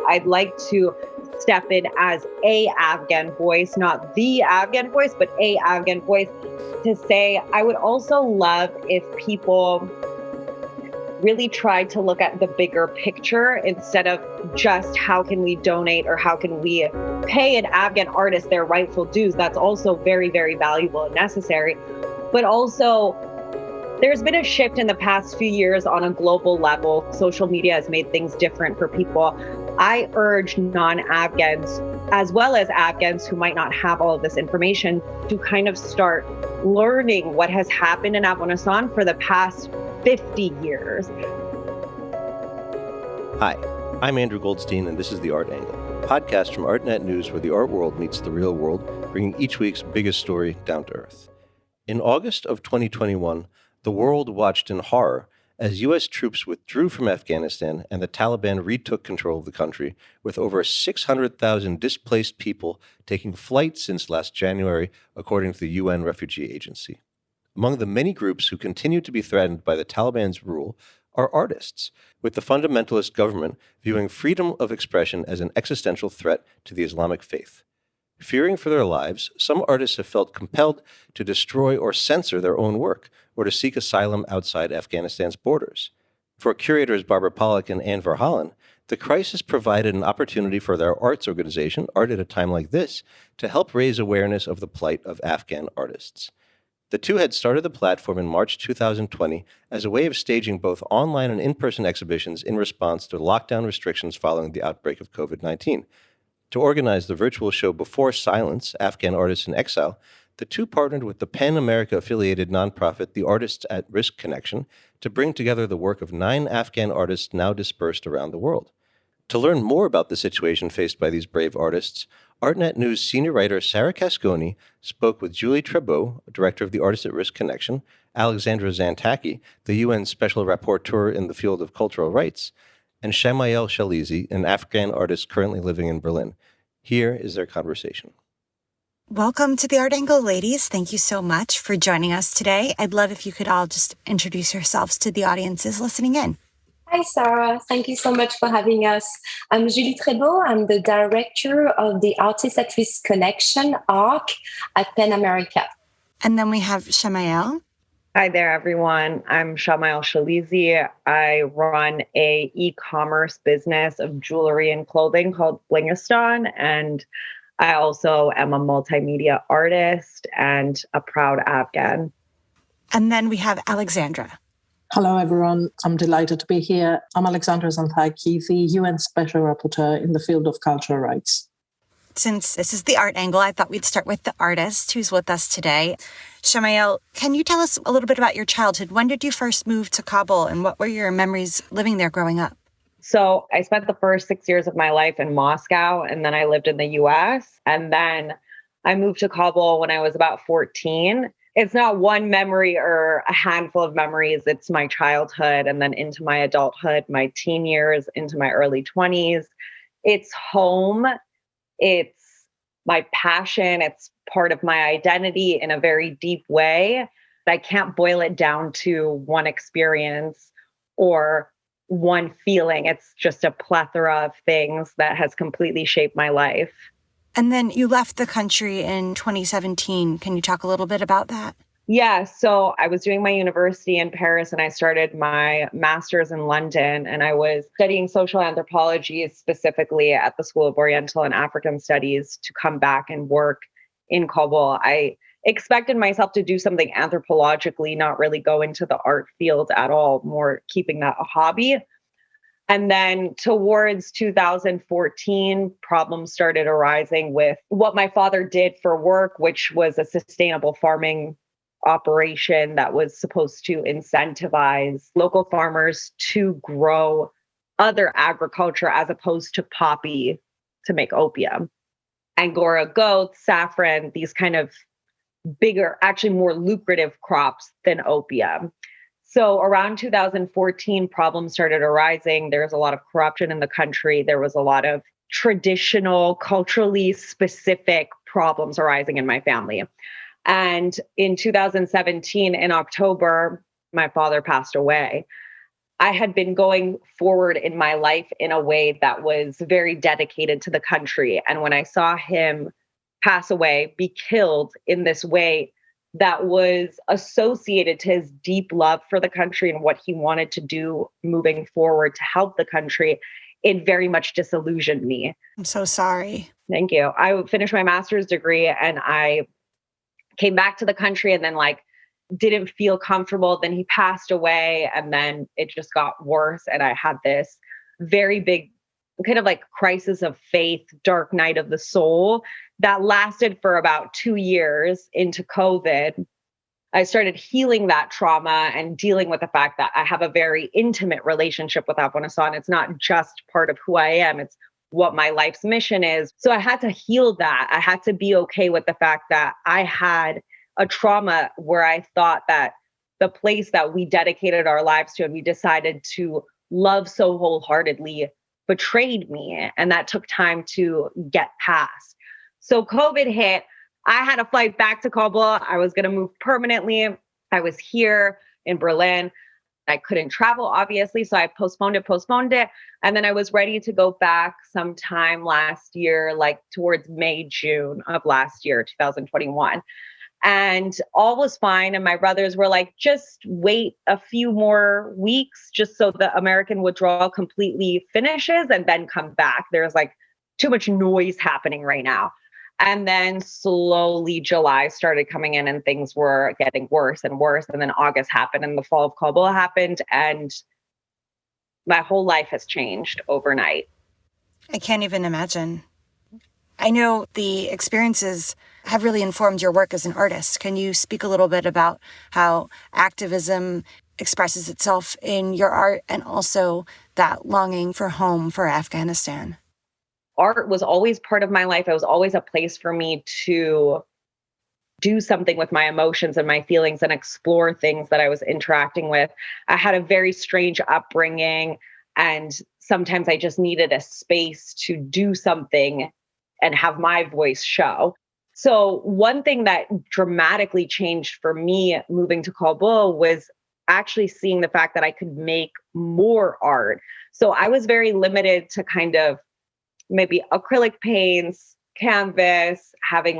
I'd like to step in as a Afghan voice, not the Afghan voice, but a Afghan voice, to say I would also love if people really tried to look at the bigger picture instead of just how can we donate or how can we pay an Afghan artist their rightful dues. That's also very, very valuable and necessary. But also, there's been a shift in the past few years on a global level. Social media has made things different for people. I urge non-Afghans, as well as Afghans who might not have all of this information, to kind of start learning what has happened in Afghanistan for the past 50 years. Hi, I'm Andrew Goldstein, and this is The Art Angle, a podcast from Artnet News where the art world meets the real world, bringing each week's biggest story down to earth. In August of 2021, the world watched in horror as U.S. troops withdrew from Afghanistan and the Taliban retook control of the country, with over 600,000 displaced people taking flight since last January, according to the UN Refugee Agency. Among the many groups who continue to be threatened by the Taliban's rule are artists, with the fundamentalist government viewing freedom of expression as an existential threat to the Islamic faith. Fearing for their lives, some artists have felt compelled to destroy or censor their own work, or to seek asylum outside Afghanistan's borders. For curators Barbara Pollack and Anne Verhalen, the crisis provided an opportunity for their arts organization, Art at a Time Like This, to help raise awareness of the plight of Afghan artists. The two had started the platform in March 2020 as a way of staging both online and in-person exhibitions in response to lockdown restrictions following the outbreak of COVID-19. To organize the virtual show Before Silence, Afghan Artists in Exile, the two partnered with the Pan America-affiliated nonprofit The Artists at Risk Connection to bring together the work of 9 Afghan artists now dispersed around the world. To learn more about the situation faced by these brave artists, Artnet News senior writer Sarah Casconi spoke with Julie Trebeau, director of the Artists at Risk Connection, Alexandra Zantaki, the UN Special Rapporteur in the field of cultural rights, and Shamail Shalizi, an Afghan artist currently living in Berlin. Here is their conversation. Welcome to the Art Angle, ladies. Thank you so much for joining us today. I'd love if you could all just introduce yourselves to the audiences listening in. Hi, Sarah. Thank you so much for having us. I'm Julie Trebeau. I'm the director of the Artists at Risk Connection, ARC, at Pan America. And then we have Shamail. Hi there, everyone. I'm Shamail Shalizi. I run a e-commerce business of jewelry and clothing called Blingistan, and I also am a multimedia artist and a proud Afghan. And then we have Alexandra. Hello, everyone. I'm delighted to be here. I'm Alexandra Zantaki, the UN Special Rapporteur in the field of cultural rights. Since this is the Art Angle, I thought we'd start with the artist who's with us today. Shamail, can you tell us a little bit about your childhood? When did you first move to Kabul, and what were your memories living there growing up? So I spent the first 6 years of my life in Moscow, and then I lived in the US. And then I moved to Kabul when I was about 14. It's not one memory or a handful of memories. It's my childhood and then into my adulthood, my teen years, into my early 20s. It's home. It's my passion. It's part of my identity in a very deep way. I can't boil it down to one experience or one feeling. It's just a plethora of things that has completely shaped my life. And then you left the country in 2017. Can you talk a little bit about that? Yeah, so I was doing my university in Paris and I started my master's in London, and I was studying social anthropology specifically at the School of Oriental and African Studies to come back and work in Kabul. I expected myself to do something anthropologically, not really go into the art field at all, more keeping that a hobby. And then towards 2014, problems started arising with what my father did for work, which was a sustainable farming operation that was supposed to incentivize local farmers to grow other agriculture as opposed to poppy to make opium. Angora goats, saffron, these kind of bigger, actually more lucrative crops than opium. So around 2014, problems started arising. There was a lot of corruption in the country. There was a lot of traditional, culturally specific problems arising in my family. And in 2017, in October, my father passed away. I had been going forward in my life in a way that was very dedicated to the country. And when I saw him pass away, be killed in this way that was associated to his deep love for the country and what he wanted to do moving forward to help the country, it very much disillusioned me. I'm so sorry. Thank you. I finished my master's degree and I came back to the country and then didn't feel comfortable. Then he passed away and then it just got worse. And I had this very big kind of crisis of faith, dark night of the soul that lasted for about 2 years into COVID. I started healing that trauma and dealing with the fact that I have a very intimate relationship with Afghanistan. It's not just part of who I am, it's what my life's mission is. So I had to heal that. I had to be okay with the fact that I had a trauma where I thought that the place that we dedicated our lives to and we decided to love so wholeheartedly betrayed me. And that took time to get past. So COVID hit. I had a flight back to Kabul. I was going to move permanently. I was here in Berlin. I couldn't travel, obviously. So I postponed it. And then I was ready to go back sometime last year, towards May, June of last year, 2021. And all was fine. And my brothers were like, just wait a few more weeks just so the American withdrawal completely finishes and then come back. There's too much noise happening right now. And then slowly July started coming in and things were getting worse and worse. And then August happened and the fall of Kabul happened. And my whole life has changed overnight. I can't even imagine. I know the experiences have really informed your work as an artist. Can you speak a little bit about how activism expresses itself in your art and also that longing for home for Afghanistan? Art was always part of my life. It was always a place for me to do something with my emotions and my feelings and explore things that I was interacting with. I had a very strange upbringing, and sometimes I just needed a space to do something and have my voice show. So one thing that dramatically changed for me moving to Kabul was actually seeing the fact that I could make more art. So I was very limited to kind of maybe acrylic paints, canvas, having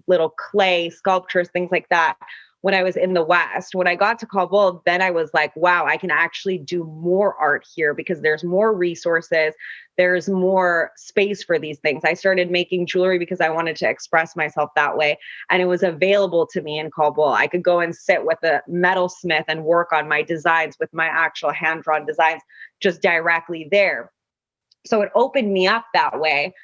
little clay sculptures, things like that when I was in the West. When I got to Kabul, then I was like, wow, I can actually do more art here because there's more resources. There's more space for these things. I started making jewelry because I wanted to express myself that way. And it was available to me in Kabul. I could go and sit with a metalsmith and work on my designs with my actual hand-drawn designs just directly there. So it opened me up that way.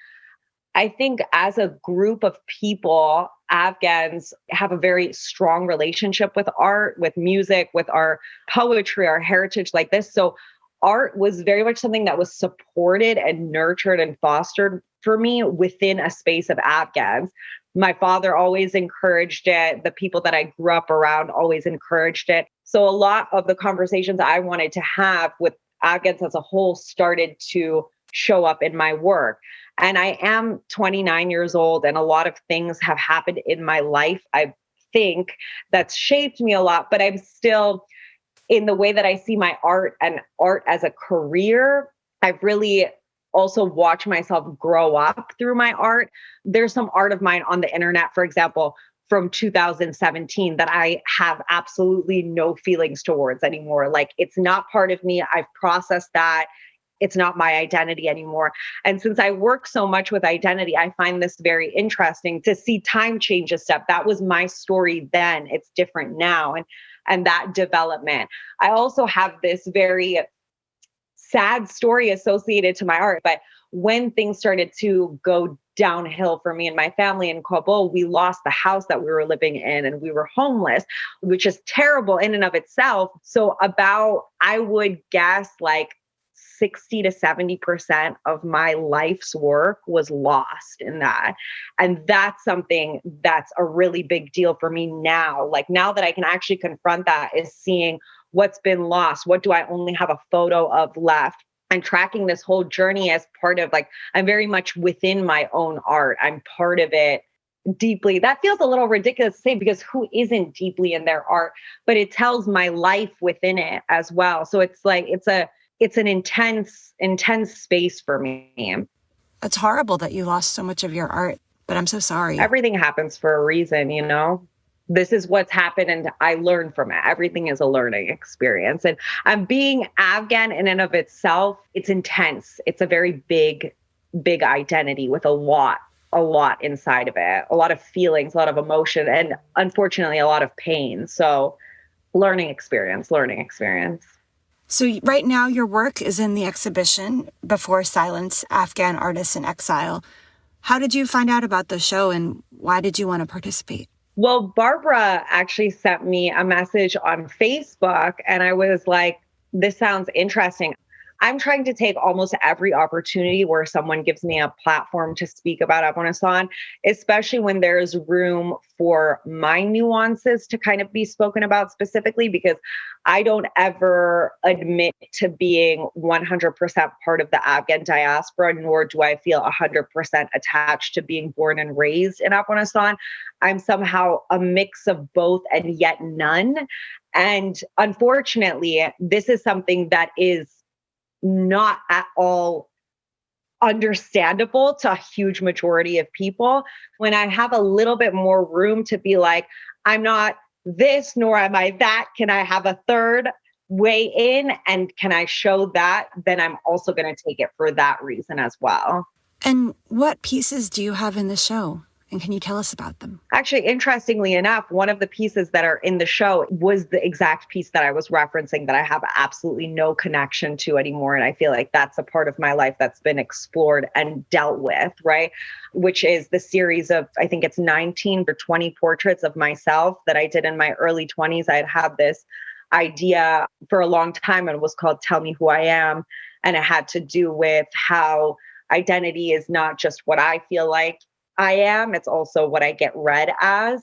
I think as a group of people, Afghans have a very strong relationship with art, with music, with our poetry, our heritage like this. So art was very much something that was supported and nurtured and fostered for me within a space of Afghans. My father always encouraged it. The people that I grew up around always encouraged it. So a lot of the conversations I wanted to have with Afghans as a whole started to show up in my work. And I am 29 years old, and a lot of things have happened in my life, I think, that's shaped me a lot, but I'm still, in the way that I see my art and art as a career, I've really also watched myself grow up through my art. There's some art of mine on the internet, for example, from 2017 that I have absolutely no feelings towards anymore. It's not part of me. I've processed that. It's not my identity anymore. And since I work so much with identity, I find this very interesting to see time change a step. That was my story then. It's different now. And that development. I also have this very sad story associated to my art. But when things started to go downhill for me and my family in Kabul, we lost the house that we were living in and we were homeless, which is terrible in and of itself. So I would guess 60 to 70% of my life's work was lost in that. And that's something that's a really big deal for me now. Now that I can actually confront that, is seeing what's been lost. What do I only have a photo of left? And tracking this whole journey as part of I'm very much within my own art. I'm part of it deeply. That feels a little ridiculous to say because who isn't deeply in their art? But it tells my life within it as well. So it's like it's an intense space for me. It's horrible that you lost so much of your art, but I'm so sorry. Everything happens for a reason, you know? This is what's happened and I learned from it. Everything is a learning experience. And being Afghan in and of itself, it's intense. It's a very big identity with a lot inside of it, a lot of feelings, a lot of emotion, and unfortunately, a lot of pain. So learning experience. So right now your work is in the exhibition Before Silence, Afghan Artists in Exile. How did you find out about the show and why did you want to participate? Well, Barbara actually sent me a message on Facebook and I was like, this sounds interesting. I'm trying to take almost every opportunity where someone gives me a platform to speak about Afghanistan, especially when there's room for my nuances to kind of be spoken about specifically, because I don't ever admit to being 100% part of the Afghan diaspora, nor do I feel 100% attached to being born and raised in Afghanistan. I'm somehow a mix of both and yet none. And unfortunately, this is something that is not at all understandable to a huge majority of people. When I have a little bit more room to be like, I'm not this, nor am I that, can I have a third way in and can I show that? Then I'm also going to take it for that reason as well. And what pieces do you have in the show? And can you tell us about them? Actually, interestingly enough, one of the pieces that are in the show was the exact piece that I was referencing that I have absolutely no connection to anymore. And I feel like that's a part of my life that's been explored and dealt with, right? Which is the series of, I think it's 19 or 20 portraits of myself that I did in my early 20s. I had this idea for a long time and it was called Tell Me Who I Am. And it had to do with how identity is not just what I feel like I am, it's also what I get read as.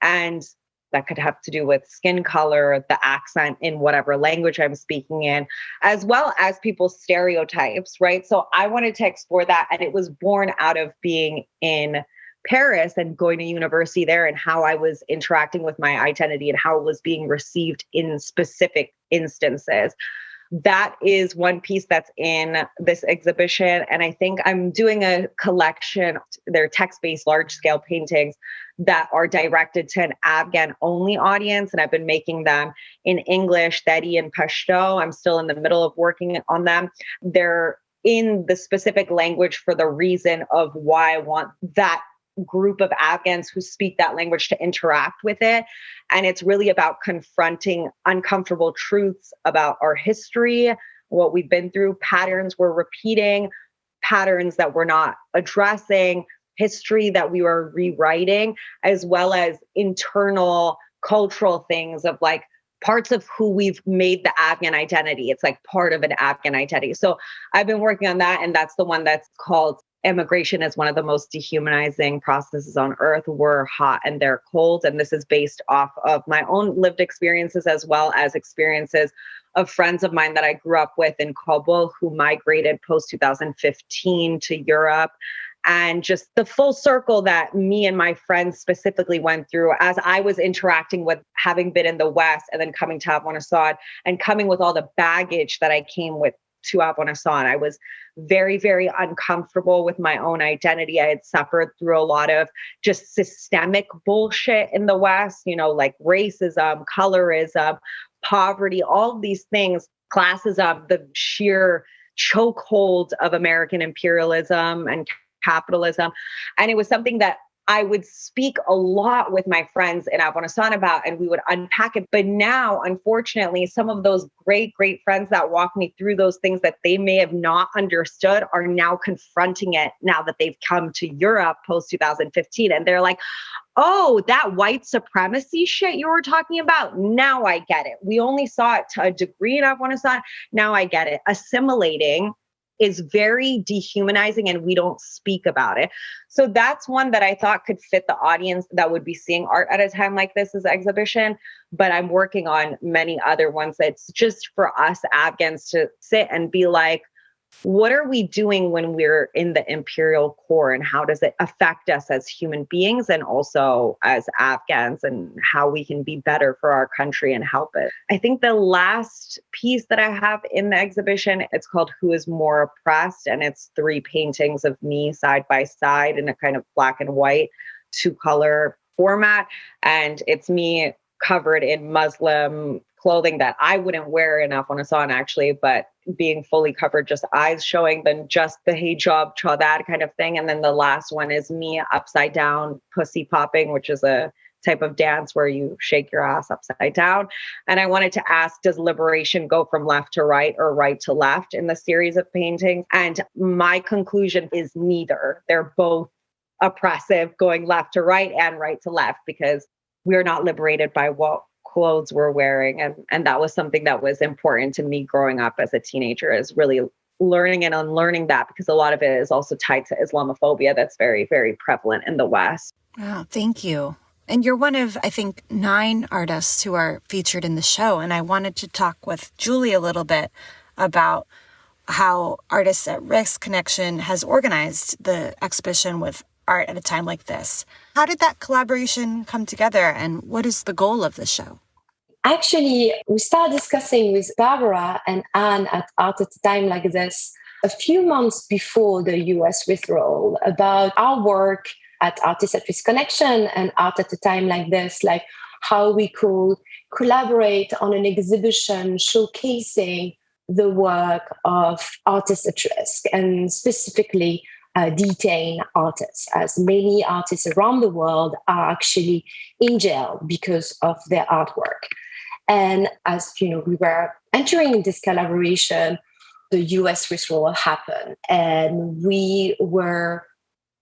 And that could have to do with skin color, the accent in whatever language I'm speaking in, as well as people's stereotypes, right? So I wanted to explore that. And it was born out of being in Paris and going to university there and how I was interacting with my identity and how it was being received in specific instances. That is one piece that's in this exhibition. And I think I'm doing a collection. They're text-based large-scale paintings that are directed to an Afghan-only audience. And I've been making them in English, Dari, and Pashto. I'm still in the middle of working on them. They're in the specific language for the reason of why I want that group of Afghans who speak that language to interact with it. And it's really about confronting uncomfortable truths about our history, what we've been through, patterns we're repeating, patterns that we're not addressing, history that we were rewriting, as well as internal cultural things of like parts of who we've made the Afghan identity. It's like part of an Afghan identity. So I've been working on that. And that's the one that's called Immigration is one of the most dehumanizing processes on earth. We're hot and they're cold. And this is based off of my own lived experiences as well as experiences of friends of mine that I grew up with in Kabul who migrated post 2015 to Europe. And just the full circle that me and my friends specifically went through as I was interacting with having been in the West and then coming to Afghanistan and coming with all the baggage that I came with to Afghanistan. I was very, very uncomfortable with my own identity. I had suffered through a lot of just systemic bullshit in the West, you know, like racism, colorism, poverty, all of these things, classism, the sheer chokehold of American imperialism and capitalism. And it was something that I would speak a lot with my friends in Afghanistan about, and we would unpack it. But now, unfortunately, some of those great, great friends that walked me through those things that they may have not understood are now confronting it now that they've come to Europe post 2015. And they're like, oh, that white supremacy shit you were talking about. Now I get it. We only saw it to a degree in Afghanistan. Now I get it. Assimilating is very dehumanizing and we don't speak about it. So that's one that I thought could fit the audience that would be seeing art at a time like this as an exhibition. But I'm working on many other ones that's just for us Afghans to sit and be like, what are we doing when we're in the imperial core, and how does it affect us as human beings and also as Afghans, and how we can be better for our country and help it. I think the last piece that I have in the exhibition, it's called Who is More Oppressed? And it's 3 paintings of me side by side in a kind of black and white 2-color format. And it's me covered in Muslim clothing that I wouldn't wear in Afghanistan, actually, but being fully covered, just eyes showing, then just the hijab, that kind of thing. And then the last one is me upside down, pussy popping, which is a type of dance where you shake your ass upside down. And I wanted to ask, does liberation go from left to right or right to left in the series of paintings? And my conclusion is neither. They're both oppressive, going left to right and right to left, because we're not liberated by what clothes we're wearing. And that was something that was important to me growing up as a teenager, is really learning and unlearning that, because a lot of it is also tied to Islamophobia that's very, very prevalent in the West. Wow, thank you. And you're one of, I think, 9 artists who are featured in the show. And I wanted to talk with Julie a little bit about how Artists at Risk Connection has organized the exhibition with art at a time like this. How did that collaboration come together, and what is the goal of the show? Actually, we started discussing with Barbara and Anne at Art at a Time Like This a few months before the US withdrawal about our work at Artists at Risk Connection and Art at a Time Like This, like how we could collaborate on an exhibition showcasing the work of artists at risk, and specifically detained artists, as many artists around the world are actually in jail because of their artwork. And as you know, we were entering this collaboration, the US withdrawal happened, and we were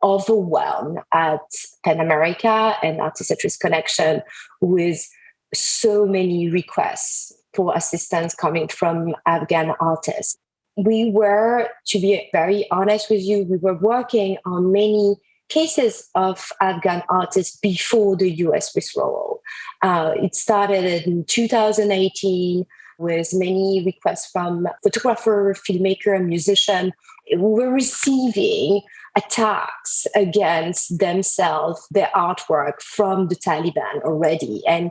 overwhelmed at PEN America and Artists at Risk Connection with so many requests for assistance coming from Afghan artists. We were, to be very honest with you, we were working on many cases of Afghan artists before the US withdrawal. It started in 2018 with many requests from photographer, filmmaker, and musician. We were receiving attacks against themselves, their artwork from the Taliban already, and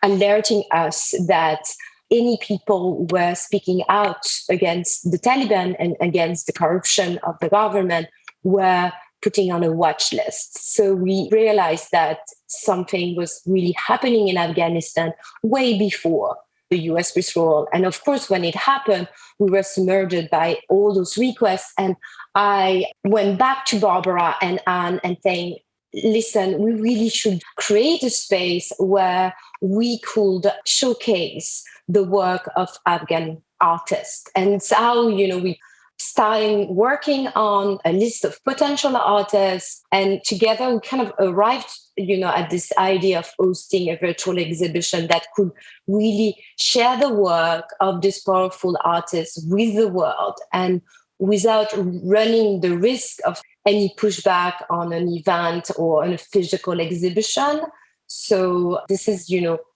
alerting us that any people were speaking out against the Taliban and against the corruption of the government were putting on a watch list. So we realized that something was really happening in Afghanistan way before the US withdrawal. And of course, when it happened, we were submerged by all those requests. And I went back to Barbara and Anne and saying, listen, we really should create a space where we could showcase the work of Afghan artists. And it's how, we started working on a list of potential artists. And together we kind of arrived, at this idea of hosting a virtual exhibition that could really share the work of these powerful artists with the world, and without running the risk of any pushback on an event or on a physical exhibition. So this is,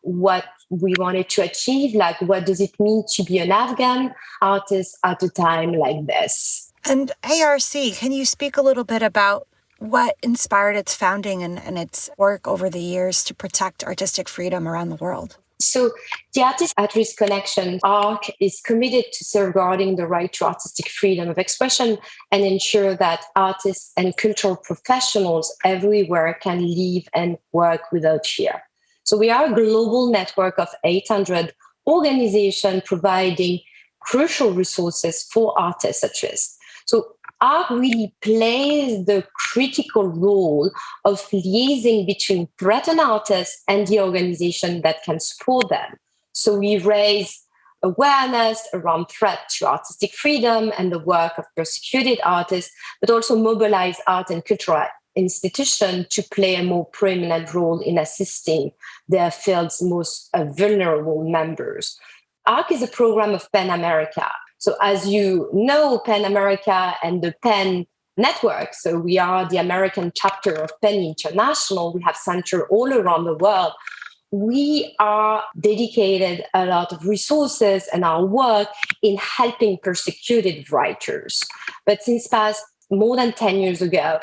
what we wanted to achieve. Like, what does it mean to be an Afghan artist at a time like this? And ARC, can you speak a little bit about what inspired its founding and its work over the years to protect artistic freedom around the world? So the Artists at Risk Connection, ARC, is committed to safeguarding the right to artistic freedom of expression and ensure that artists and cultural professionals everywhere can live and work without fear. So we are a global network of 800 organizations providing crucial resources for artists at risk. So ARC really plays the critical role of liaising between threatened artists and the organization that can support them. So we raise awareness around threat to artistic freedom and the work of persecuted artists, but also mobilize art and cultural institutions to play a more prominent role in assisting their field's most vulnerable members. ARC is a program of PEN America. So as you know, PEN America and the PEN network, so we are the American chapter of PEN International, we have centers all around the world. We are dedicated a lot of resources and our work in helping persecuted writers. But since past more than 10 years ago,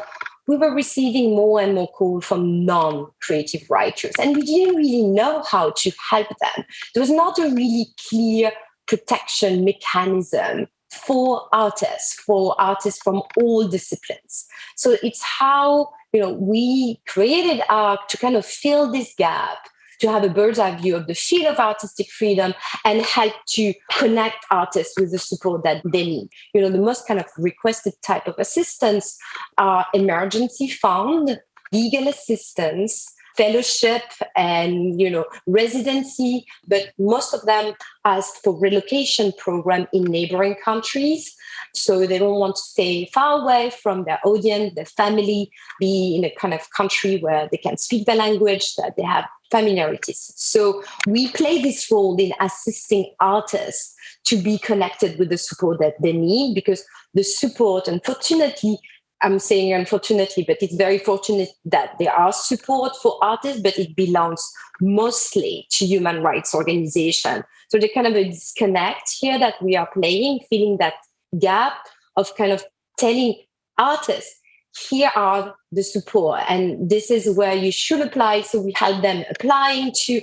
we were receiving more and more calls from non-creative writers, and we didn't really know how to help them. There was not a really clear protection mechanism for artists from all disciplines. So it's how we created ARC to kind of fill this gap, to have a bird's eye view of the field of artistic freedom and help to connect artists with the support that they need. The most kind of requested type of assistance are emergency fund, legal assistance, fellowship, and residency, but most of them ask for relocation program in neighboring countries. So they don't want to stay far away from their audience, their family, be in a kind of country where they can speak the language, that they have familiarities. So we play this role in assisting artists to be connected with the support that they need, because the support, unfortunately, I'm saying unfortunately, but it's very fortunate that there are support for artists, but it belongs mostly to human rights organizations. So there's kind of a disconnect here that we are playing, filling that gap of kind of telling artists, here are the support, and this is where you should apply. So we help them applying to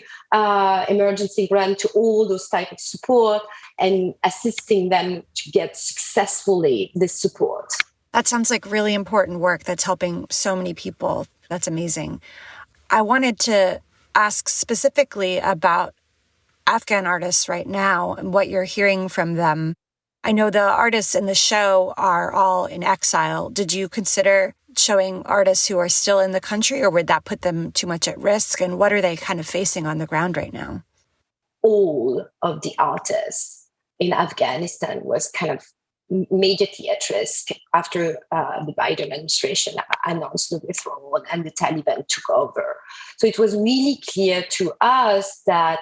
emergency grant, to all those type of support, and assisting them to get successfully this support. That sounds like really important work that's helping so many people. That's amazing. I wanted to ask specifically about Afghan artists right now and what you're hearing from them. I know the artists in the show are all in exile. Did you consider showing artists who are still in the country, or would that put them too much at risk? And what are they kind of facing on the ground right now? All of the artists in Afghanistan was kind of immediately at risk after the Biden administration announced the withdrawal and the Taliban took over. So it was really clear to us that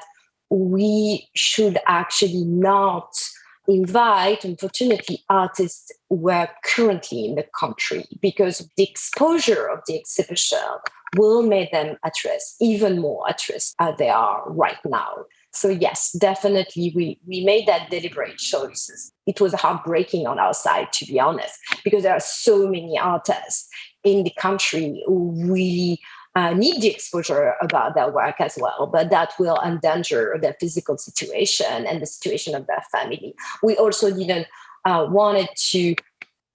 we should actually not invite, unfortunately, artists who are currently in the country, because the exposure of the exhibition will make them at risk, even more at risk as they are right now. So yes, definitely we made that deliberate choices. It was heartbreaking on our side, to be honest, because there are so many artists in the country who really need the exposure about their work as well, but that will endanger their physical situation and the situation of their family. We also didn't wanted to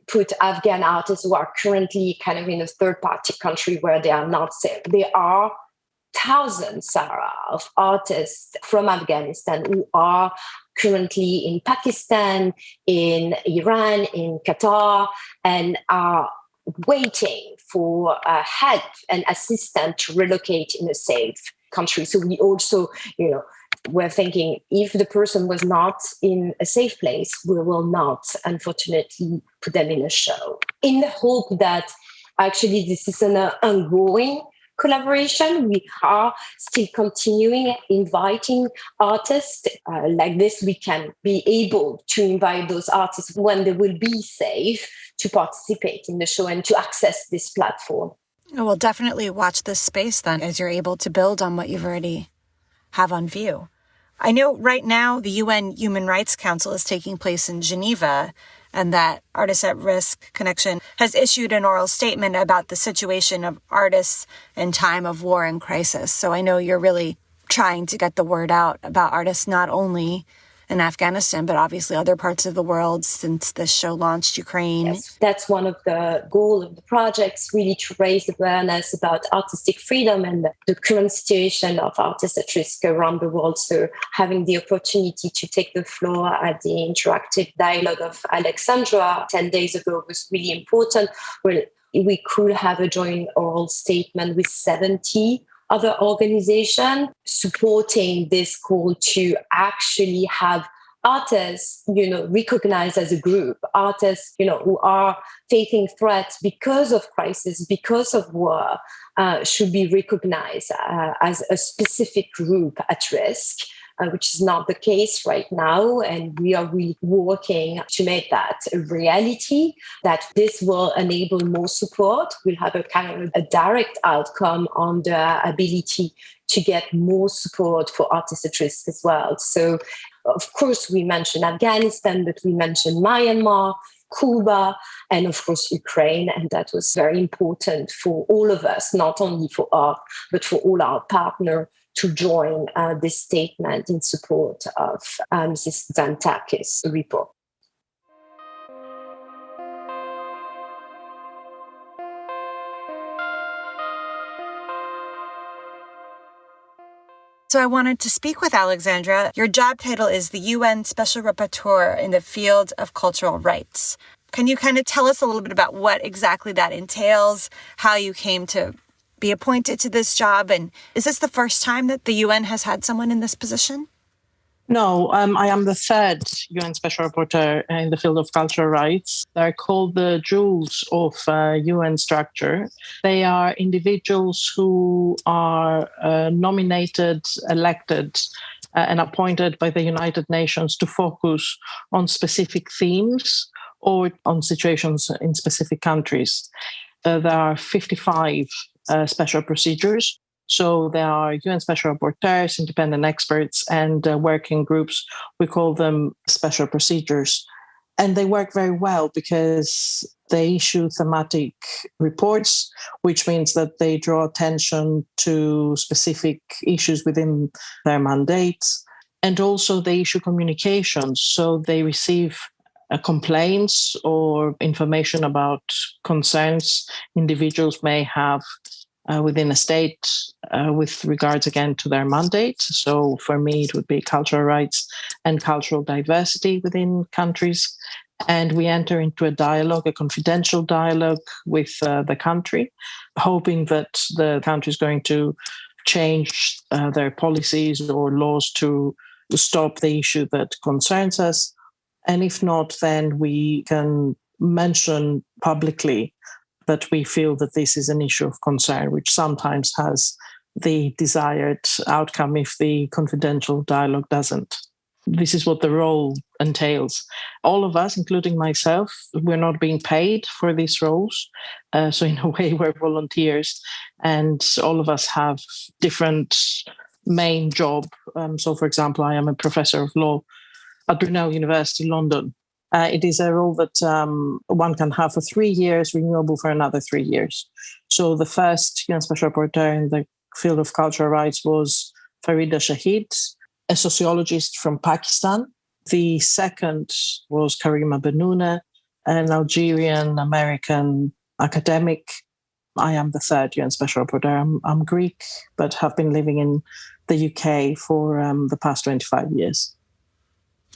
put Afghan artists who are currently kind of in a third-party country where they are not safe. There are thousands, Sarah, of artists from Afghanistan who are currently in Pakistan, in Iran, in Qatar, and are waiting for help and assistance to relocate in a safe country. So we also, we're thinking, if the person was not in a safe place, we will not, unfortunately, put them in a show. In the hope that actually this is an ongoing collaboration, we are still continuing inviting artists like this. We can be able to invite those artists when they will be safe to participate in the show and to access this platform. We'll definitely watch this space then, as you're able to build on what you've already have on view. I know right now the UN Human Rights Council is taking place in Geneva, and that Artists at Risk Connection has issued an oral statement about the situation of artists in time of war and crisis. So I know you're really trying to get the word out about artists not only in Afghanistan, but obviously other parts of the world since this show launched, Ukraine. Yes, that's one of the goals of the projects, really to raise awareness about artistic freedom and the current situation of artists at risk around the world. So having the opportunity to take the floor at the interactive dialogue of Alexandra 10 days ago was really important. Well, we could have a joint oral statement with 70 other organizations supporting this call to actually have artists, recognized as a group, artists, who are facing threats because of crisis, because of war, should be recognized as a specific group at risk, which is not the case right now. And we are really working to make that a reality, that this will enable more support. We'll have a kind of a direct outcome on the ability to get more support for artists at risk as well. So Of course, we mentioned Afghanistan, but we mentioned Myanmar, Cuba, and of course, Ukraine. And that was very important for all of us, not only for us, but for all our partners to join this statement in support of Mrs. Zantakis' report. So I wanted to speak with Alexandra. Your job title is the UN Special Rapporteur in the field of cultural rights. Can you kind of tell us a little bit about what exactly that entails, how you came to be appointed to this job, and is this the first time that the UN has had someone in this position? No, I am the third UN Special Rapporteur in the field of cultural rights. They're called the jewels of UN structure. They are individuals who are nominated, elected, and appointed by the United Nations to focus on specific themes or on situations in specific countries. There are 55 special procedures. So there are UN special rapporteurs, independent experts, and working groups. We call them special procedures. And they work very well because they issue thematic reports, which means that they draw attention to specific issues within their mandates. And also they issue communications. So they receive complaints or information about concerns individuals may have within a state with regards, again, to their mandate. So for me, it would be cultural rights and cultural diversity within countries. And we enter into a dialogue, a confidential dialogue with the country, hoping that the country is going to change their policies or laws to stop the issue that concerns us. And if not, then we can mention publicly that we feel that this is an issue of concern, which sometimes has the desired outcome if the confidential dialogue doesn't. This is what the role entails. All of us, including myself, we're not being paid for these roles. So in a way, we're volunteers. And all of us have different main job. So, for example, I am a professor of law at Brunel University, London. It is a role that one can have for 3 years, renewable for another 3 years. So the first UN Special Rapporteur in the field of cultural rights was Farida Shahid, a sociologist from Pakistan. The second was Karima Benouna, an Algerian-American academic. I am the third UN Special Rapporteur. I'm Greek, but have been living in the UK for the past 25 years.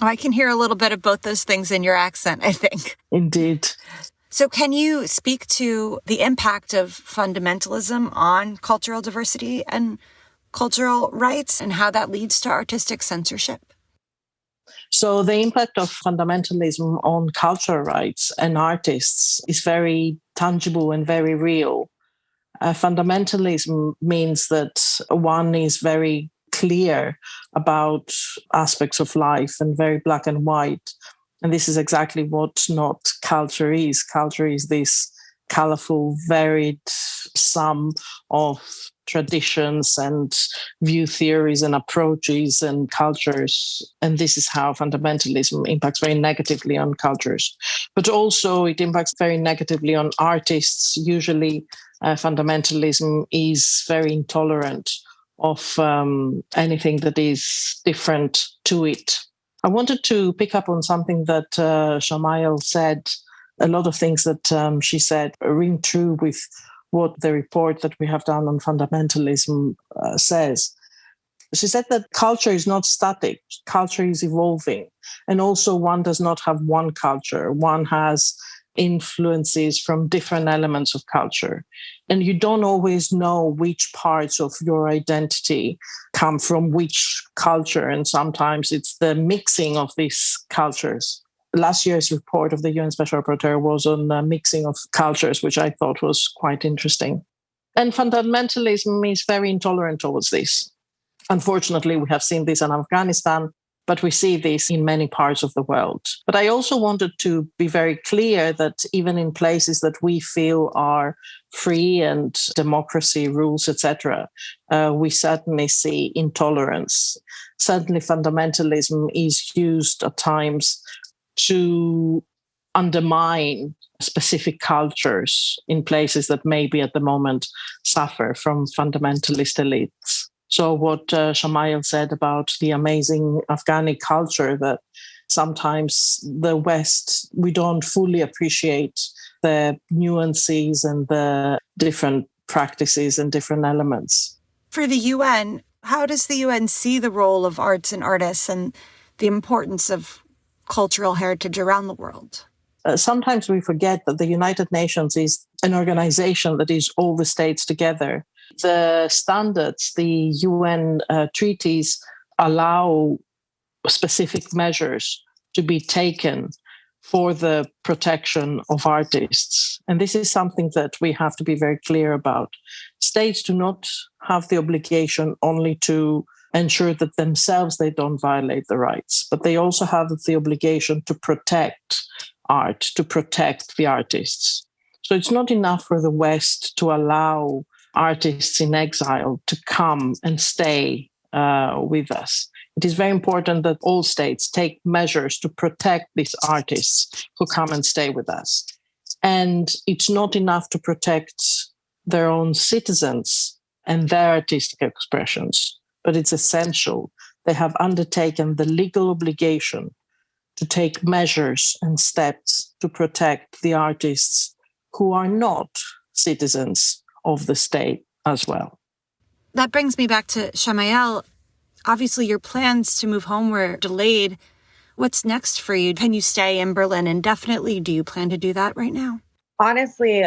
Oh, I can hear a little bit of both those things in your accent, I think. Indeed. So can you speak to the impact of fundamentalism on cultural diversity and cultural rights and how that leads to artistic censorship? So the impact of fundamentalism on cultural rights and artists is very tangible and very real. Fundamentalism means that one is very clear about aspects of life and very black and white. And this is exactly what not culture is. Culture is this colorful, varied sum of traditions and view theories and approaches and cultures. And this is how fundamentalism impacts very negatively on cultures. But also it impacts very negatively on artists. Usually fundamentalism is very intolerant of anything that is different to it. I wanted to pick up on something that Shamail said. A lot of things that she said ring true with what the report that we have done on fundamentalism says. She said that culture is not static, culture is evolving. And also one does not have one culture. One has influences from different elements of culture. And you don't always know which parts of your identity come from which culture. And sometimes it's the mixing of these cultures. Last year's report of the UN Special Rapporteur was on the mixing of cultures, which I thought was quite interesting. And fundamentalism is very intolerant towards this. Unfortunately, we have seen this in Afghanistan. But we see this in many parts of the world. But I also wanted to be very clear that even in places that we feel are free and democracy rules, etc., we certainly see intolerance. Certainly fundamentalism is used at times to undermine specific cultures in places that maybe at the moment suffer from fundamentalist elites. So what Shamail said about the amazing Afghani culture, that sometimes the West, we don't fully appreciate the nuances and the different practices and different elements. For the UN, how does the UN see the role of arts and artists and the importance of cultural heritage around the world? Sometimes we forget that the United Nations is an organization that is all the states together. The standards, the UN treaties allow specific measures to be taken for the protection of artists. And this is something that we have to be very clear about. States do not have the obligation only to ensure that themselves they don't violate the rights, but they also have the obligation to protect art, to protect the artists. So it's not enough for the West to allow artists in exile to come and stay with us. It is very important that all states take measures to protect these artists who come and stay with us. And it's not enough to protect their own citizens and their artistic expressions, but it's essential. They have undertaken the legal obligation to take measures and steps to protect the artists who are not citizens of the state as well. That brings me back to Shamail. Obviously, your plans to move home were delayed. What's next for you? Can you stay in Berlin indefinitely? Do you plan to do that right now? Honestly,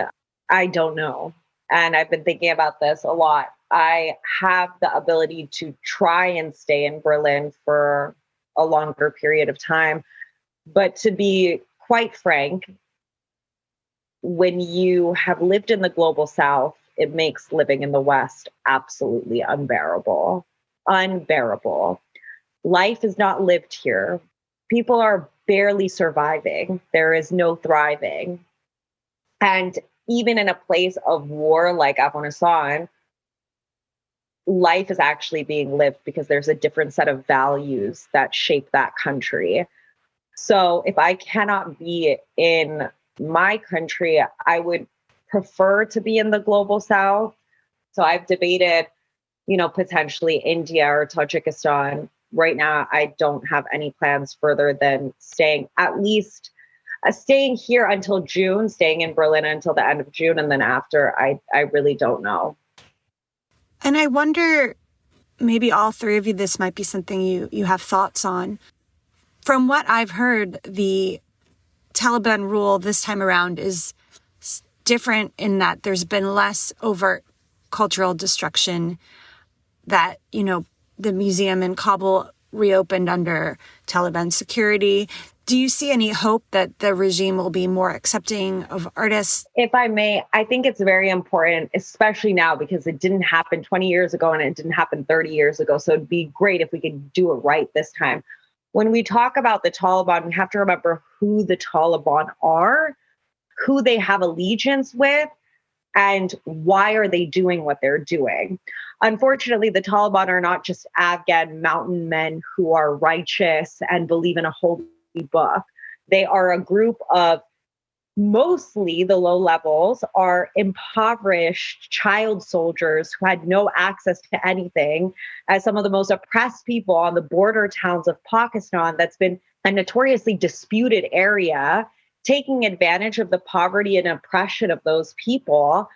I don't know. And I've been thinking about this a lot. I have the ability to try and stay in Berlin for a longer period of time. But to be quite frank, when you have lived in the global South, it makes living in the West absolutely unbearable. Unbearable. Life is not lived here. People are barely surviving. There is no thriving. And even in a place of war like Afghanistan, life is actually being lived because there's a different set of values that shape that country. So if I cannot be in my country, I would prefer to be in the global South. So I've debated, potentially India or Tajikistan. Right now, I don't have any plans further than staying here until June, staying in Berlin until the end of June. And then after, I really don't know. And I wonder, maybe all three of you, this might be something you have thoughts on. From what I've heard, the Taliban rule this time around is different in that there's been less overt cultural destruction, that, the museum in Kabul reopened under Taliban security. Do you see any hope that the regime will be more accepting of artists? If I may, I think it's very important, especially now, because it didn't happen 20 years ago and it didn't happen 30 years ago. So it'd be great if we could do it right this time. When we talk about the Taliban, we have to remember who the Taliban are, who they have allegiance with, and why are they doing what they're doing. Unfortunately, the Taliban are not just Afghan mountain men who are righteous and believe in a holy book. They are a group of, mostly the low levels, are impoverished child soldiers who had no access to anything, as some of the most oppressed people on the border towns of Pakistan, that's been a notoriously disputed area, taking advantage of the poverty and oppression of those people.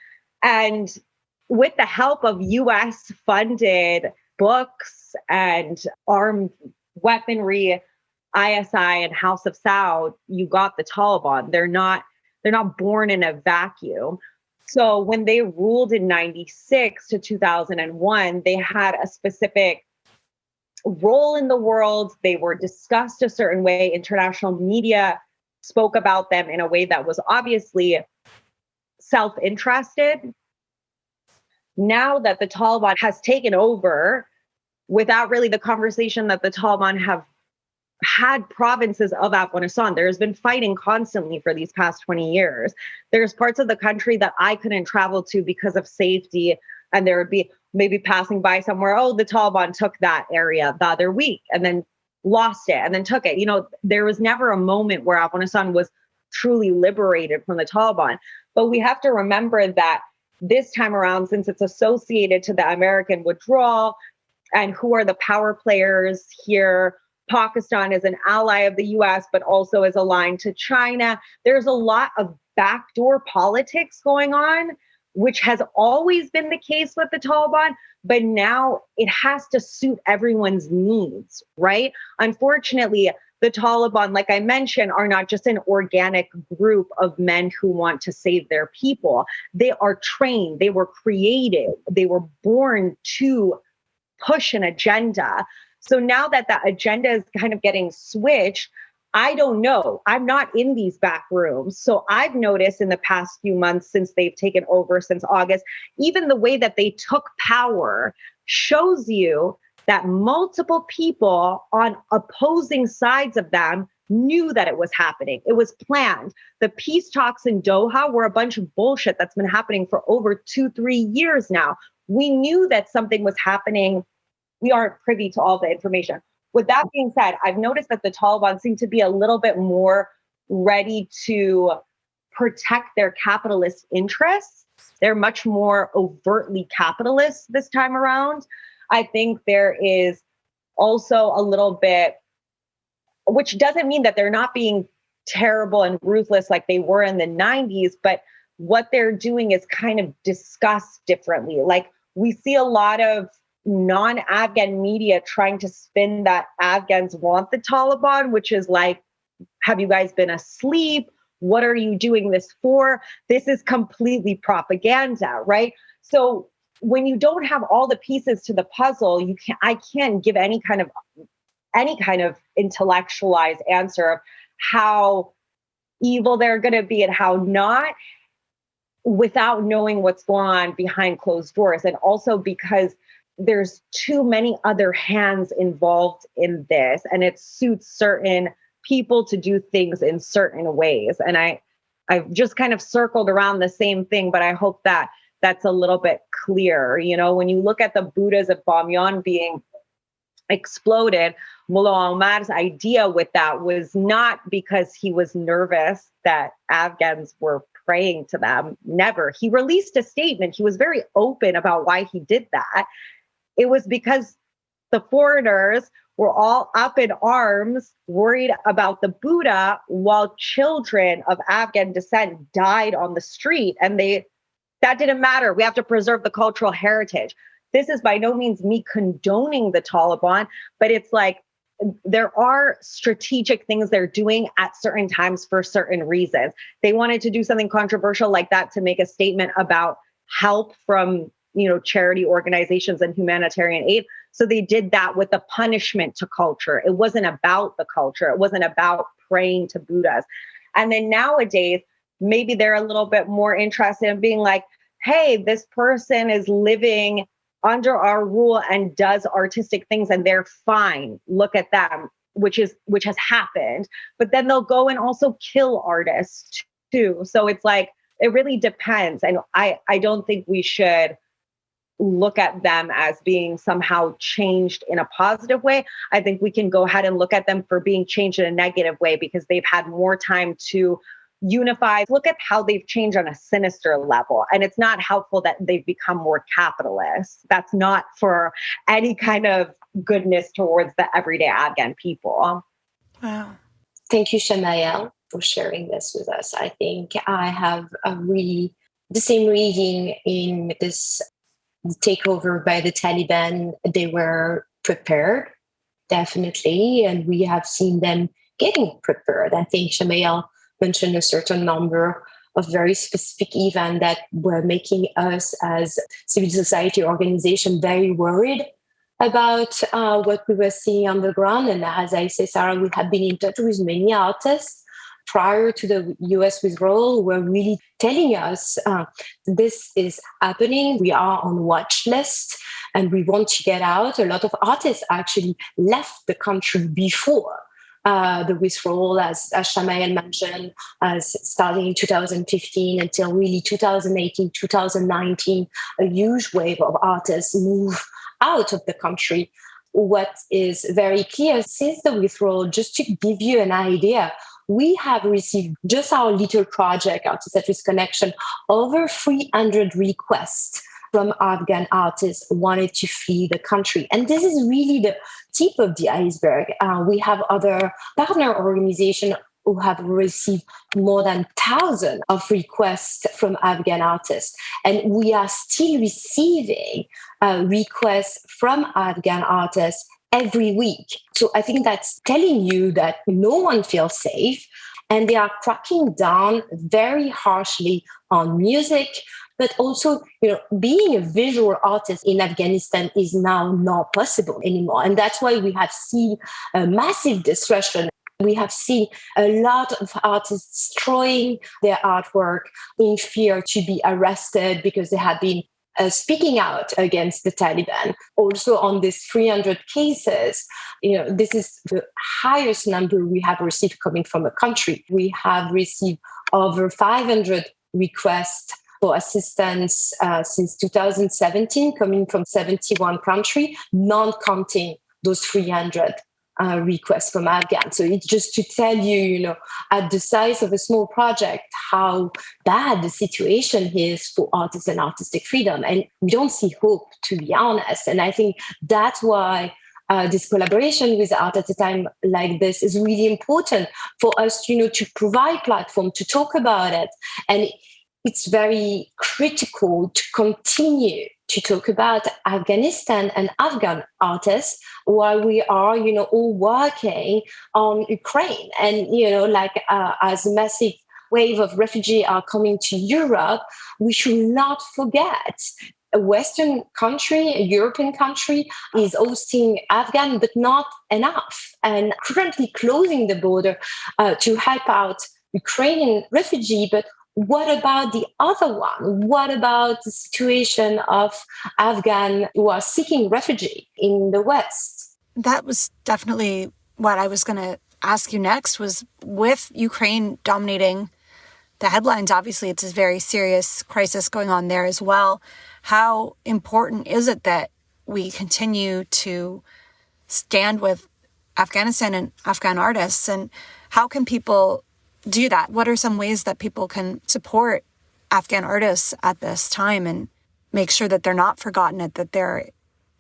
And with the help of US funded books and armed weaponry, ISI and House of Saud, you got the Taliban. They're not born in a vacuum. So when they ruled in 96 to 2001, they had a specific role in the world. They were discussed a certain way. International media spoke about them in a way that was obviously self-interested. Now that the Taliban has taken over, without really the conversation that the Taliban have had provinces of Afghanistan. There's been fighting constantly for these past 20 years. There's parts of the country that I couldn't travel to because of safety. And there would be maybe passing by somewhere, oh, the Taliban took that area the other week and then lost it and then took it. There was never a moment where Afghanistan was truly liberated from the Taliban. But we have to remember that this time around, since it's associated to the American withdrawal and who are the power players here, Pakistan is an ally of the US, but also is aligned to China. There's a lot of backdoor politics going on, which has always been the case with the Taliban, but now it has to suit everyone's needs, right? Unfortunately, the Taliban, like I mentioned, are not just an organic group of men who want to save their people. They are trained, they were created, they were born to push an agenda. So now that that agenda is kind of getting switched, I don't know. I'm not in these back rooms. So I've noticed in the past few months since they've taken over, since August, even the way that they took power shows you that multiple people on opposing sides of them knew that it was happening. It was planned. The peace talks in Doha were a bunch of bullshit that's been happening for over 2-3 years now. We knew that something was happening. We aren't privy to all the information. With that being said, I've noticed that the Taliban seem to be a little bit more ready to protect their capitalist interests. They're much more overtly capitalist this time around. I think there is also a little bit, which doesn't mean that they're not being terrible and ruthless like they were in the 90s, but what they're doing is kind of discussed differently. Like we see a lot of non-Afghan media trying to spin that Afghans want the Taliban, which is like, have you guys been asleep? What are you doing this for? This is completely propaganda, right? So when you don't have all the pieces to the puzzle, I can't give any kind of intellectualized answer of how evil they're going to be and how not, without knowing what's going on behind closed doors. And also because there's too many other hands involved in this, and it suits certain people to do things in certain ways. And I've just kind of circled around the same thing, but I hope that that's a little bit clear. When you look at the Buddhas of Bamyan being exploded, Mullah Omar's idea with that was not because he was nervous that Afghans were praying to them. Never. He released a statement. He was very open about why he did that. It was because the foreigners were all up in arms, worried about the Buddha, while children of Afghan descent died on the street. And that didn't matter. We have to preserve the cultural heritage. This is by no means me condoning the Taliban, but it's like there are strategic things they're doing at certain times for certain reasons. They wanted to do something controversial like that to make a statement about help from charity organizations and humanitarian aid. So they did that with a punishment to culture. It wasn't about the culture. It wasn't about praying to Buddhas. And then nowadays, maybe they're a little bit more interested in being like, hey, this person is living under our rule and does artistic things and they're fine. Look at them, which has happened. But then they'll go and also kill artists too. So it's like, it really depends. And I don't think we should look at them as being somehow changed in a positive way. I think we can go ahead and look at them for being changed in a negative way because they've had more time to unify. Look at how they've changed on a sinister level. And it's not helpful that they've become more capitalist. That's not for any kind of goodness towards the everyday Afghan people. Wow. Thank you, Shamael, for sharing this with us. I think I have the same reading in this takeover by the Taliban. They were prepared, definitely, and we have seen them getting prepared. I think Shamael mentioned a certain number of very specific events that were making us as civil society organization very worried about what we were seeing on the ground. And as I say, Sarah, we have been in touch with many artists prior to the US withdrawal who were really telling us this is happening. We are on watch list and we want to get out. A lot of artists actually left the country before the withdrawal, as Shamael mentioned, as starting in 2015 until really 2018, 2019, a huge wave of artists move out of the country. What is very clear since the withdrawal, just to give you an idea, we have received, just our little project, Artists at Risk Connection, over 300 requests from Afghan artists who wanted to flee the country. And this is really the tip of the iceberg. We have other partner organizations who have received more than 1,000 of requests from Afghan artists. And we are still receiving requests from Afghan artists every week. So I think that's telling you that no one feels safe, and they are cracking down very harshly on music. But also, being a visual artist in Afghanistan is now not possible anymore. And that's why we have seen a massive disruption. We have seen a lot of artists destroying their artwork in fear to be arrested because they have been speaking out against the Taliban. Also on these 300 cases, this is the highest number we have received coming from a country. We have received over 500 requests for assistance since 2017, coming from 71 countries, non-counting those 300 requests from Afghan. So it's just to tell you, at the size of a small project, how bad the situation is for artists and artistic freedom. And we don't see hope, to be honest. And I think that's why this collaboration with Art at a time like this is really important for us, to provide platform to talk about it. And it's very critical to continue to talk about Afghanistan and Afghan artists while we are, all working on Ukraine. And, as a massive wave of refugees are coming to Europe, we should not forget a Western country, a European country is hosting Afghan, but not enough, and currently closing the border to help out Ukrainian refugees. But what about the other one? What about the situation of Afghan who are seeking refugee in the West? That was definitely what I was going to ask you next, was with Ukraine dominating the headlines. Obviously, it's a very serious crisis going on there as well. How important is it that we continue to stand with Afghanistan and Afghan artists? And how can people do that? What are some ways that people can support Afghan artists at this time and make sure that they're not forgotten, that they're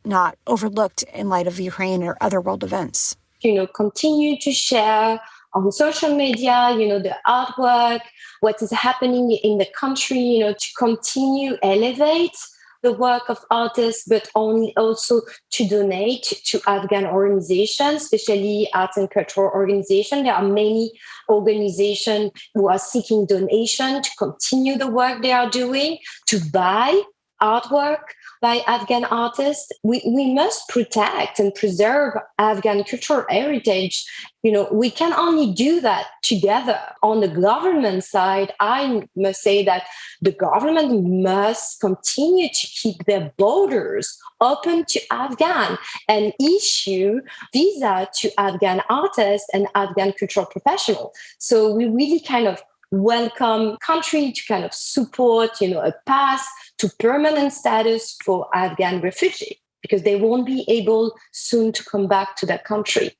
not overlooked in light of Ukraine or other world events? Continue to share on social media, the artwork, what is happening in the country, to continue elevate the work of artists, but also to donate to Afghan organizations, especially arts and cultural organizations. There are many organizations who are seeking donation to continue the work they are doing, to buy artwork by Afghan artists. We must protect and preserve Afghan cultural heritage. We can only do that together. On the government side, I must say that the government must continue to keep their borders open to Afghan and issue visa to Afghan artists and Afghan cultural professionals. So we really kind of welcome country to kind of support, a path to permanent status for Afghan refugees, because they won't be able soon to come back to their country.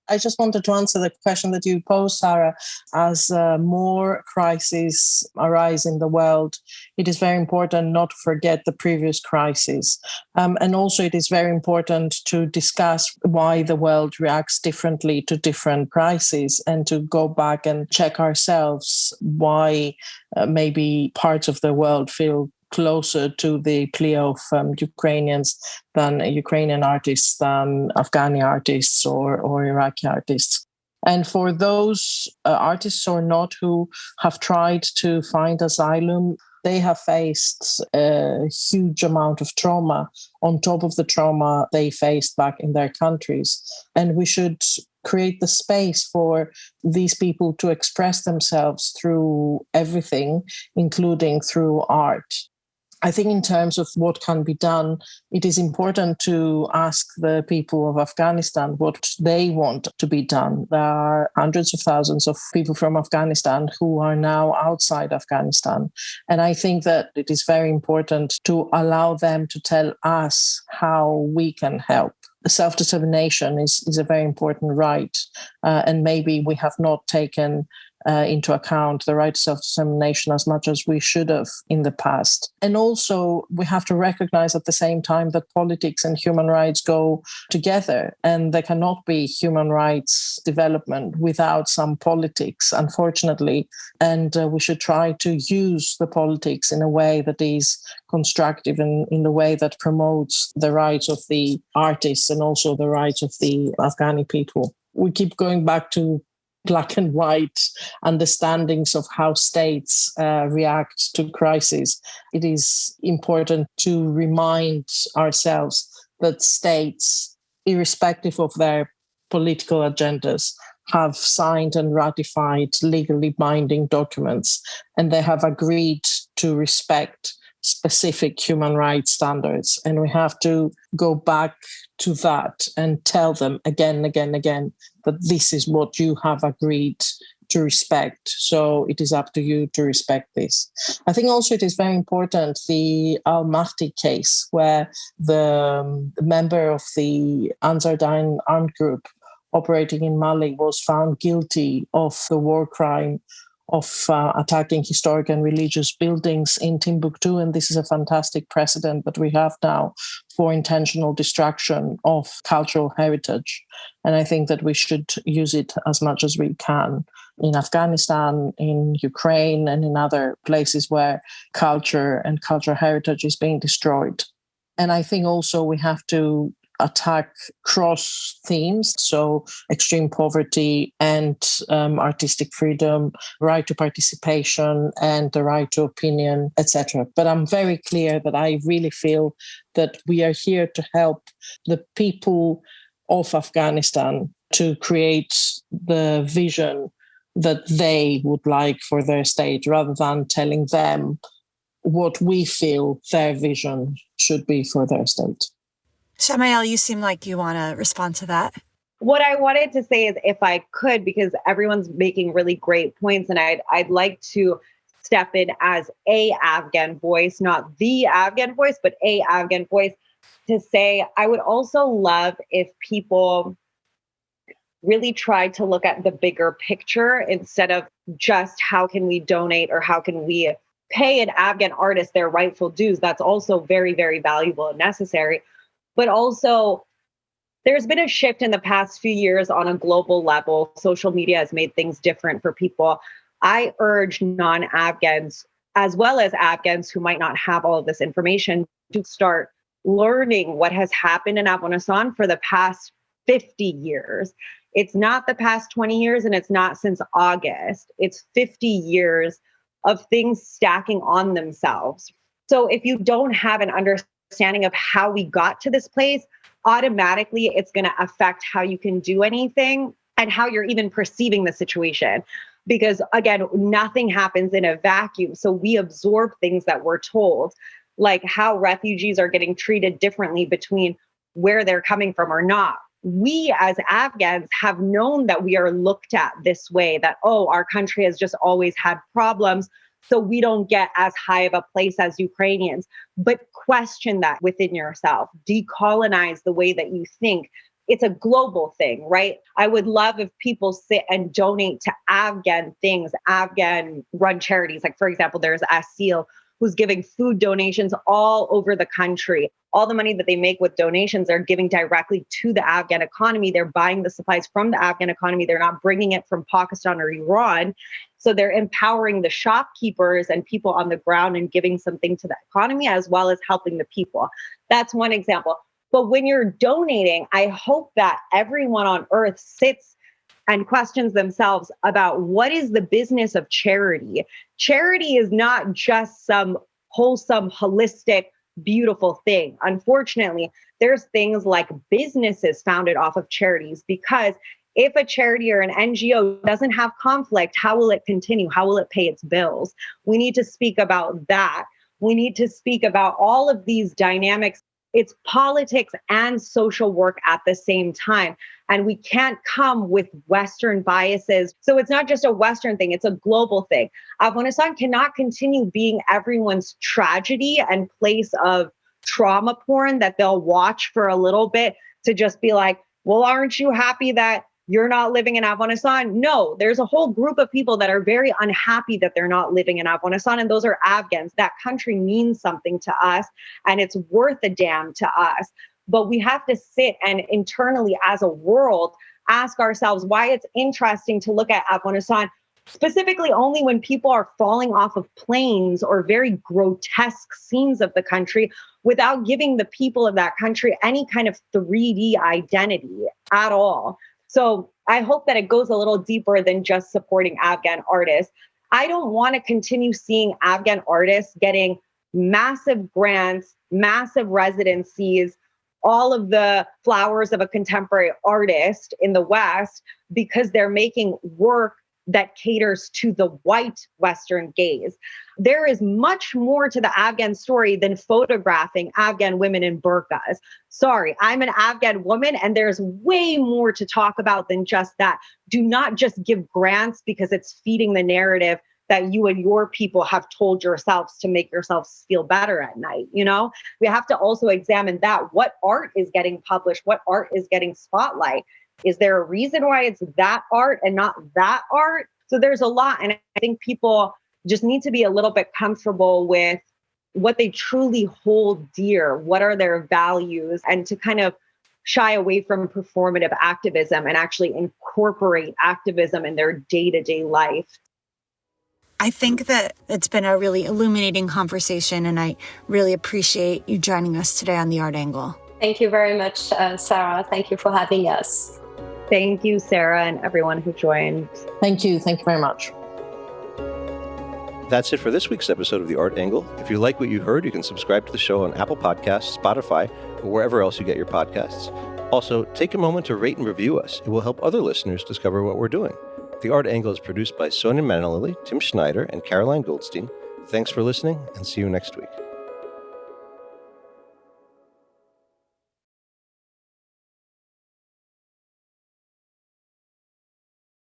I just wanted to answer the question that you posed, Sarah. As more crises arise in the world, it is very important not to forget the previous crises. And also it is very important to discuss why the world reacts differently to different crises, and to go back and check ourselves why maybe parts of the world feel closer to the plea of Ukrainian artists than Afghani artists or Iraqi artists. And for those artists or not who have tried to find asylum, they have faced a huge amount of trauma on top of the trauma they faced back in their countries. And we should create the space for these people to express themselves through everything, including through art. I think in terms of what can be done, it is important to ask the people of Afghanistan what they want to be done. There are hundreds of thousands of people from Afghanistan who are now outside Afghanistan. And I think that it is very important to allow them to tell us how we can help. Self-determination is a very important right. And maybe we have not taken into account the right to self-determination as much as we should have in the past. And also, we have to recognize at the same time that politics and human rights go together, and there cannot be human rights development without some politics, unfortunately. And we should try to use the politics in a way that is constructive and in the way that promotes the rights of the artists and also the rights of the Afghani people. We keep going back to black and white understandings of how states react to crisis. It is important to remind ourselves that states, irrespective of their political agendas, have signed and ratified legally binding documents, and they have agreed to respect specific human rights standards. And we have to go back to that and tell them again and again and again that this is what you have agreed to respect. So it is up to you to respect this. I think also it is very important, the Al-Mahdi case, where the member of the Ansar Dine armed group operating in Mali was found guilty of the war crime of attacking historic and religious buildings in Timbuktu. And this is a fantastic precedent that we have now for intentional destruction of cultural heritage. And I think that we should use it as much as we can in Afghanistan, in Ukraine, and in other places where culture and cultural heritage is being destroyed. And I think also we have to attack cross themes, so extreme poverty and artistic freedom, right to participation and the right to opinion, etc. But I'm very clear that I really feel that we are here to help the people of Afghanistan to create the vision that they would like for their state, rather than telling them what we feel their vision should be for their state. Shamael, you seem like you want to respond to that. What I wanted to say is, if I could, because everyone's making really great points, and I'd like to step in as a Afghan voice, not the Afghan voice, but a Afghan voice, to say I would also love if people really tried to look at the bigger picture instead of just how can we donate or how can we pay an Afghan artist their rightful dues. That's also very, very valuable and necessary. But also, there's been a shift in the past few years on a global level. Social media has made things different for people. I urge non-Afghans, as well as Afghans who might not have all of this information, to start learning what has happened in Afghanistan for the past 50 years. It's not the past 20 years, and it's not since August. It's 50 years of things stacking on themselves. So if you don't have an understanding of how we got to this place, automatically it's going to affect how you can do anything and how you're even perceiving the situation. Because again, nothing happens in a vacuum. So we absorb things that we're told, like how refugees are getting treated differently between where they're coming from or not. We as Afghans have known that we are looked at this way, that, oh, our country has just always had problems, so we don't get as high of a place as Ukrainians. But question that within yourself. Decolonize the way that you think. It's a global thing, right? I would love if people sit and donate to Afghan things, Afghan-run charities. Like, for example, there's Exile, who's giving food donations all over the country. All the money that they make with donations, they're giving directly to the Afghan economy. They're buying the supplies from the Afghan economy. They're not bringing it from Pakistan or Iran. So they're empowering the shopkeepers and people on the ground and giving something to the economy, as well as helping the people. That's one example. But when you're donating, I hope that everyone on earth sits and questions themselves about what is the business of charity. Charity is not just some wholesome, holistic, beautiful thing. Unfortunately, there's things like businesses founded off of charities, because if a charity or an NGO doesn't have conflict, how will it continue? How will it pay its bills? We need to speak about that. We need to speak about all of these dynamics. It's politics and social work at the same time. And we can't come with Western biases. So it's not just a Western thing, it's a global thing. Afghanistan cannot continue being everyone's tragedy and place of trauma porn that they'll watch for a little bit to just be like, well, aren't you happy that you're not living in Afghanistan? No, there's a whole group of people that are very unhappy that they're not living in Afghanistan, and those are Afghans. That country means something to us, and it's worth a damn to us. But we have to sit and internally as a world ask ourselves why it's interesting to look at Afghanistan specifically only when people are falling off of planes or very grotesque scenes of the country without giving the people of that country any kind of 3D identity at all. So I hope that it goes a little deeper than just supporting Afghan artists. I don't want to continue seeing Afghan artists getting massive grants, massive residencies, all of the flowers of a contemporary artist in the West because they're making work that caters to the white Western gaze. There is much more to the Afghan story than photographing Afghan women in burqas. Sorry, I'm an Afghan woman, and there's way more to talk about than just that. Do not just give grants because it's feeding the narrative that you and your people have told yourselves to make yourselves feel better at night. You know, we have to also examine that. What art is getting published? What art is getting spotlight? Is there a reason why it's that art and not that art? So there's a lot. And I think people just need to be a little bit comfortable with what they truly hold dear. What are their values? And to kind of shy away from performative activism and actually incorporate activism in their day-to-day life. I think that it's been a really illuminating conversation, and I really appreciate you joining us today on The Art Angle. Thank you very much, Sarah. Thank you for having us. Thank you, Sarah, and everyone who joined. Thank you. Thank you very much. That's it for this week's episode of The Art Angle. If you like what you heard, you can subscribe to the show on Apple Podcasts, Spotify, or wherever else you get your podcasts. Also, take a moment to rate and review us. It will help other listeners discover what we're doing. The Art Angle is produced by Sonia Manalili, Tim Schneider, and Caroline Goldstein. Thanks for listening, and see you next week.